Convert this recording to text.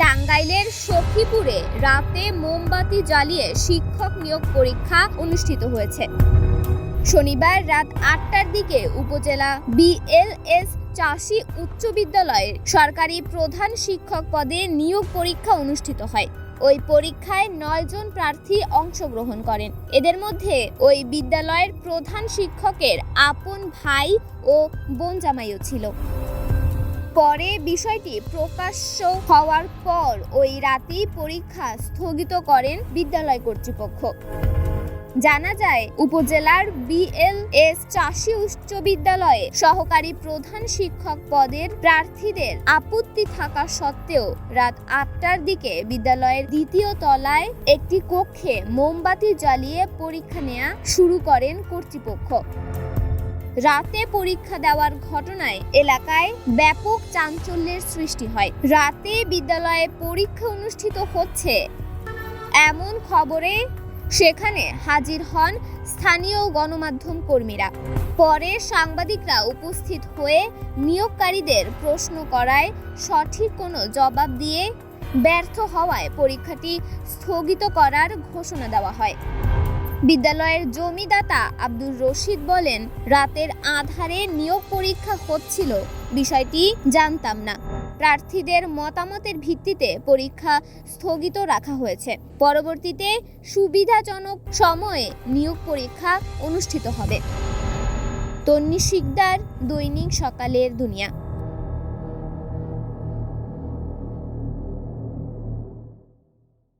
টাঙ্গাইলের সখীপুরে রাতে মোমবাতি জ্বালিয়ে শিক্ষক নিয়োগ পরীক্ষা অনুষ্ঠিত হয়েছে। শনিবার রাত ৮টার দিকে উপজেলা বিএলএস চাষী উচ্চ বিদ্যালয়ের সরকারি প্রধান শিক্ষক পদে নিয়োগ পরীক্ষা অনুষ্ঠিত হয়। ওই পরীক্ষায় ৯ জন প্রার্থী অংশগ্রহণ করেন। এদের মধ্যে ওই বিদ্যালয়ের প্রধান শিক্ষকের আপন ভাই ও বোন জামাইও ছিল। পরে বিষয়টি প্রকাশ্য হওয়ার পর ওই রাতেই পরীক্ষা স্থগিত করেন বিদ্যালয় কর্তৃপক্ষ। জানা যায়, উপজেলার বিএলএস চাষী উচ্চ বিদ্যালয়ে সহকারী প্রধান শিক্ষক পদের প্রার্থীদের আপত্তি থাকা সত্ত্বেও রাত ৮টার দিকে বিদ্যালয়ের দ্বিতীয় তলায় একটি কক্ষে মোমবাতি জ্বালিয়ে পরীক্ষা নেওয়া শুরু করেন কর্তৃপক্ষ। রাতে পরীক্ষা দেওয়ার ঘটনায় এলাকায় ব্যাপক চাঞ্চল্যের সৃষ্টি হয়। রাতে বিদ্যালয়ে পরীক্ষা অনুষ্ঠিত হচ্ছে এমন খবরে সেখানে হাজির হন স্থানীয় গণমাধ্যম কর্মীরা। পরে সাংবাদিকরা উপস্থিত হয়ে নিয়োগকারীদের প্রশ্ন করায় সঠিক কোনো জবাব দিয়ে ব্যর্থ হওয়ায় পরীক্ষাটি স্থগিত করার ঘোষণা দেওয়া হয়। বিদ্যালয়ের জমিদাতা আব্দুর রশিদ বলেন, রাতের আঁধারে নিয়োগ পরীক্ষা হচ্ছিল, বিষয়টি জানতাম না। প্রার্থীদের মতামতের ভিত্তিতে পরীক্ষা স্থগিত রাখা হয়েছে। পরবর্তীতে সুবিধাজনক সময়ে নিয়োগ পরীক্ষা অনুষ্ঠিত হবে। তন্নি শিকদার, দৈনিক সকালের দুনিয়া।